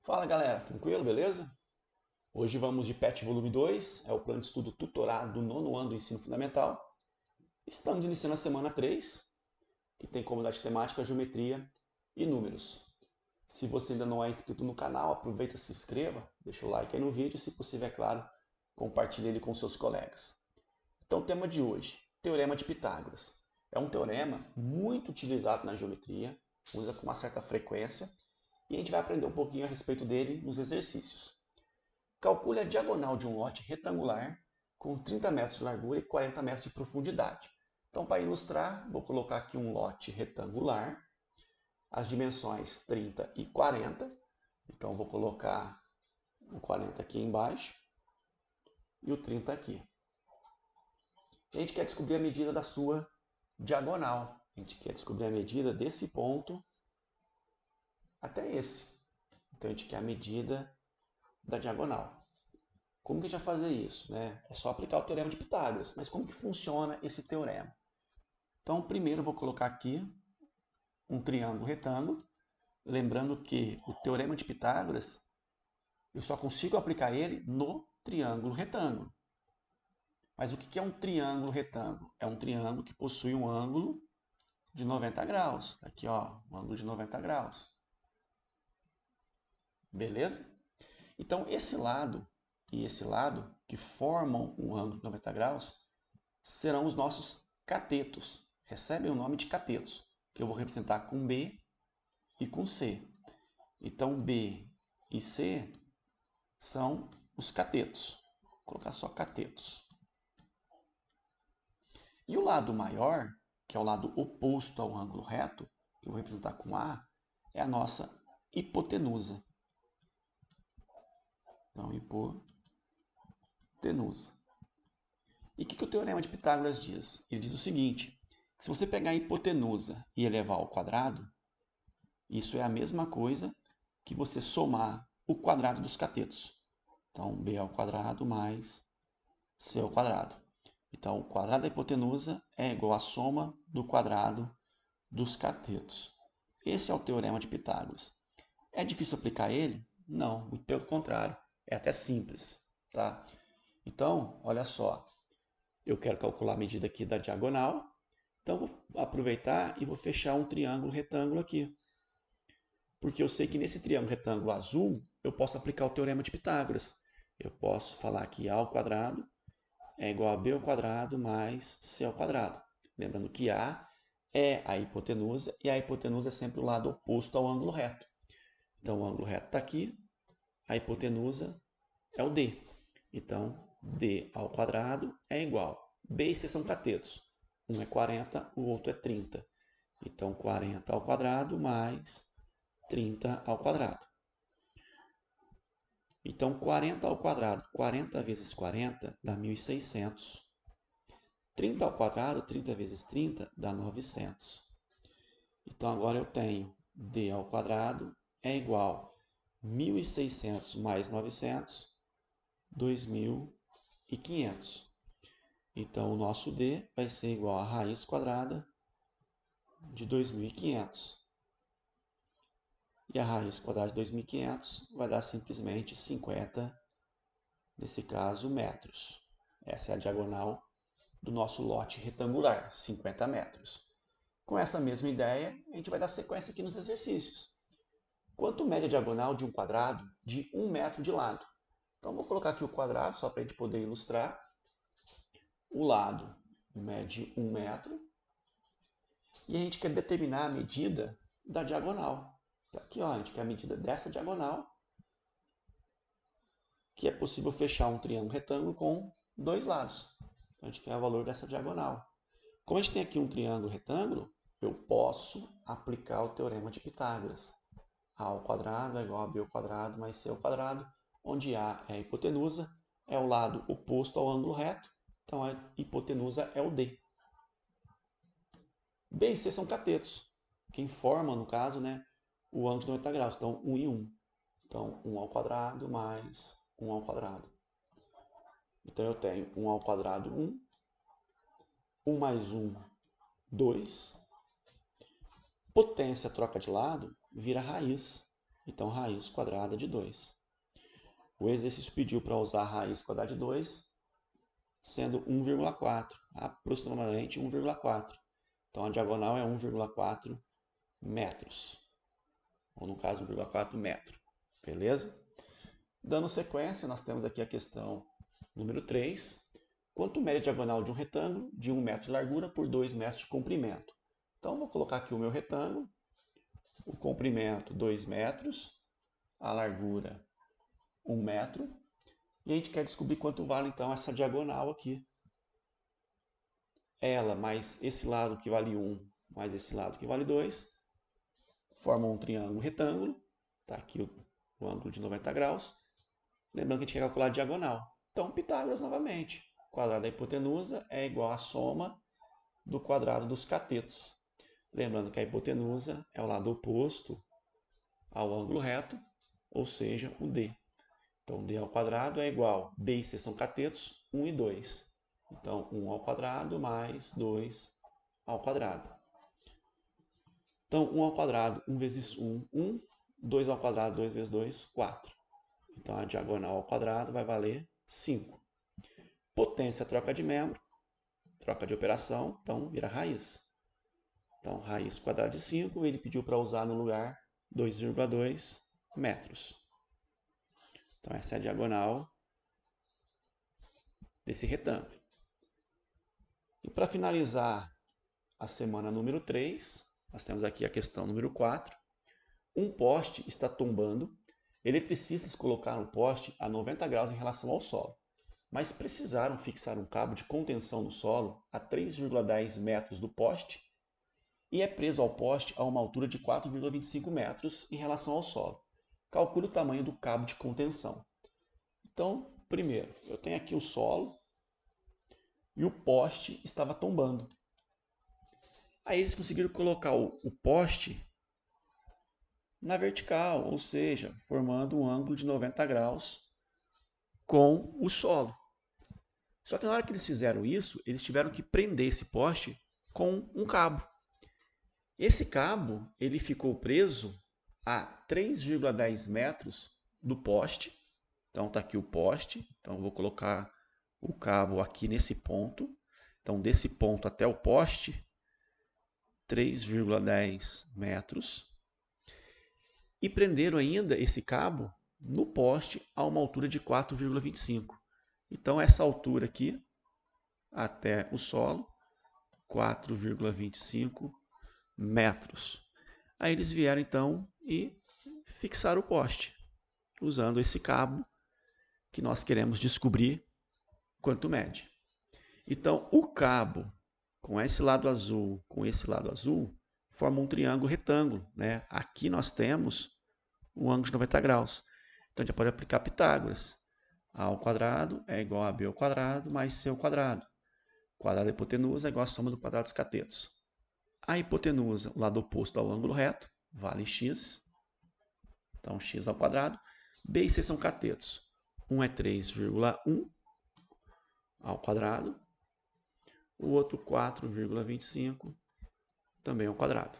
Fala galera, tranquilo, beleza? Hoje vamos de PET Volume 2, é o plano de estudo tutorado do nono ano do ensino fundamental. Estamos iniciando a semana 3, que tem como unidade temática geometria e números. Se você ainda não é inscrito no canal, aproveita e se inscreva, deixa o like aí no vídeo e, se possível, é claro, compartilhe ele com seus colegas. Então, o tema de hoje, Teorema de Pitágoras. É um teorema muito utilizado na geometria, usa com uma certa frequência, e a gente vai aprender um pouquinho a respeito dele nos exercícios. Calcule a diagonal de um lote retangular com 30 metros de largura e 40 metros de profundidade. Então, para ilustrar, vou colocar aqui um lote retangular, as dimensões 30 e 40. Então, vou colocar o 40 aqui embaixo e o 30 aqui. A gente quer descobrir a medida da sua diagonal. A gente quer descobrir a medida desse ponto até esse. Então, a gente quer a medida da diagonal. Como que a gente vai fazer isso? É só aplicar o teorema de Pitágoras. Mas como que funciona esse teorema? Então, primeiro eu vou colocar aqui um triângulo retângulo. Lembrando que o teorema de Pitágoras, eu só consigo aplicar ele no triângulo retângulo. Mas o que é um triângulo retângulo? É um triângulo que possui um ângulo de 90 graus. Aqui, ó, um ângulo de 90 graus. Beleza? Então, esse lado e esse lado, que formam um ângulo de 90 graus, serão os nossos catetos. Recebem o nome de catetos, que eu vou representar com B e com C. Então, B e C são os catetos. Vou colocar só catetos. E o lado maior, que é o lado oposto ao ângulo reto, que eu vou representar com A, é a nossa hipotenusa. Então, hipotenusa. E o que o teorema de Pitágoras diz? Ele diz o seguinte, que se você pegar a hipotenusa e elevar ao quadrado, isso é a mesma coisa que você somar o quadrado dos catetos. Então, b ao quadrado mais c ao quadrado. Então, o quadrado da hipotenusa é igual à soma do quadrado dos catetos. Esse é o teorema de Pitágoras. É difícil aplicar ele? Não, muito pelo contrário. É até simples. Tá? Então, olha só. Eu quero calcular a medida aqui da diagonal. Então, vou aproveitar e vou fechar um triângulo retângulo aqui. Porque eu sei que nesse triângulo retângulo azul, eu posso aplicar o teorema de Pitágoras. Eu posso falar que A ao quadrado é igual a B ao quadrado mais C ao quadrado. Lembrando que A é a hipotenusa e a hipotenusa é sempre o lado oposto ao ângulo reto. Então, o ângulo reto está aqui, a hipotenusa é o D. Então, D ao quadrado é igual. B e C são catetos. Um é 40, o outro é 30. Então, 40 ao quadrado mais 30 ao quadrado. Então, 40 ao quadrado, 40 vezes 40 dá 1.600. 30 ao quadrado, 30 vezes 30 dá 900. Então, agora eu tenho d ao quadrado é igual a 1.600 mais 900, 2.500. Então, o nosso d vai ser igual a raiz quadrada de 2.500. E a raiz quadrada de 2.500 vai dar simplesmente 50, nesse caso, metros. Essa é a diagonal do nosso lote retangular, 50 metros. Com essa mesma ideia, a gente vai dar sequência aqui nos exercícios. Quanto mede a diagonal de um quadrado de 1 metro de lado? Então, vou colocar aqui o quadrado, só para a gente poder ilustrar. O lado mede 1 metro. E a gente quer determinar a medida da diagonal. Aqui, ó, a gente quer a medida dessa diagonal, que é possível fechar um triângulo retângulo com dois lados. Então, a gente quer o valor dessa diagonal. Como a gente tem aqui um triângulo retângulo, eu posso aplicar o teorema de Pitágoras. A ao quadrado é igual a b ao quadrado mais c ao quadrado, onde A é a hipotenusa, é o lado oposto ao ângulo reto, então a hipotenusa é o D. B e C são catetos, quem forma, no caso, o ângulo de 90 graus, então 1 e 1. Então, 1 ao quadrado mais 1 ao quadrado. Então, eu tenho 1 ao quadrado, 1. 1 mais 1, 2. Potência troca de lado, vira raiz. Então, raiz quadrada de 2. O exercício pediu para usar a raiz quadrada de 2, sendo 1,4, aproximadamente 1,4. Então, a diagonal é 1,4 metros. Ou, no caso, 1,4 metro. Beleza? Dando sequência, nós temos aqui a questão número 3. Quanto mede a diagonal de um retângulo de 1 metro de largura por 2 metros de comprimento? Então, vou colocar aqui o meu retângulo. O comprimento, 2 metros. A largura, 1 metro. E a gente quer descobrir quanto vale, então, essa diagonal aqui. Ela mais esse lado que vale 1, mais esse lado que vale 2, formam um triângulo retângulo. Está aqui o ângulo de 90 graus. Lembrando que a gente quer calcular a diagonal. Então, Pitágoras novamente. O quadrado da hipotenusa é igual à soma do quadrado dos catetos. Lembrando que a hipotenusa é o lado oposto ao ângulo reto, ou seja, o D. Então, D ao quadrado é igual, B e C são catetos, 1 e 2. Então, 1 ao quadrado mais 2 ao quadrado. Então, 1 ao quadrado, 1 vezes 1, 1. 2 ao quadrado, 2 vezes 2, 4. Então, a diagonal ao quadrado vai valer 5. Potência, troca de membro, troca de operação, então vira raiz. Então, raiz quadrada de 5, ele pediu para usar no lugar 2,2 metros. Então, essa é a diagonal desse retângulo. E para finalizar a semana número 3, nós temos aqui a questão número 4. Um poste está tombando. Eletricistas colocaram o poste a 90 graus em relação ao solo, mas precisaram fixar um cabo de contenção no solo a 3,10 metros do poste e é preso ao poste a uma altura de 4,25 metros em relação ao solo. Calcule o tamanho do cabo de contenção. Então, primeiro, eu tenho aqui o solo e o poste estava tombando. Aí eles conseguiram colocar o poste na vertical, ou seja, formando um ângulo de 90 graus com o solo. Só que na hora que eles fizeram isso, eles tiveram que prender esse poste com um cabo. Esse cabo ele ficou preso a 3,10 metros do poste. Então está aqui o poste. Então eu vou colocar o cabo aqui nesse ponto. Então desse ponto até o poste, 3,10 metros. E prenderam ainda esse cabo no poste a uma altura de 4,25. Então essa altura aqui até o solo, 4,25 metros. Aí eles vieram então e fixaram o poste, usando esse cabo que nós queremos descobrir quanto mede. Então o cabo com esse lado azul, forma um triângulo retângulo, né? Aqui nós temos um ângulo de 90 graus. Então a gente pode aplicar Pitágoras. A ao quadrado é igual a B ao quadrado mais C ao quadrado. O quadrado da hipotenusa é igual à soma do quadrado dos catetos. A hipotenusa, o lado oposto ao ângulo reto, vale x. Então, x ao quadrado. B e C são catetos. Um é 3,1 ao quadrado. O outro 4,25 também ao quadrado.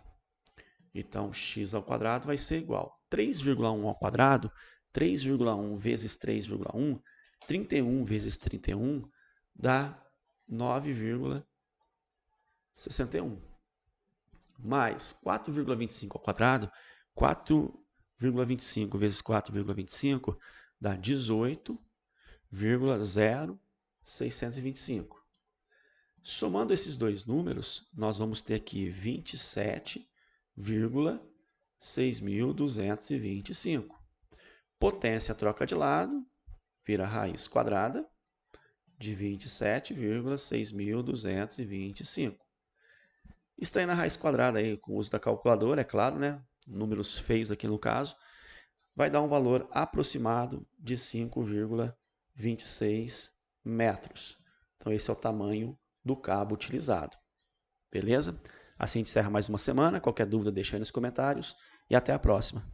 Então, x ao quadrado vai ser igual a 3,1 ao quadrado. 3,1 vezes 3,1, 31 vezes 31 dá 9,61. Mais 4,25 ao quadrado, 4,25 vezes 4,25 dá 18,0625. Somando esses dois números, nós vamos ter aqui 27,6225. Potência troca de lado, vira raiz quadrada de 27,6225. Extraindo a raiz quadrada aí com o uso da calculadora, é claro, né? Números feios aqui no caso, vai dar um valor aproximado de 5,26 metros. Então esse é o tamanho do cabo utilizado. Beleza? Assim a gente encerra mais uma semana. Qualquer dúvida deixa aí nos comentários e até a próxima.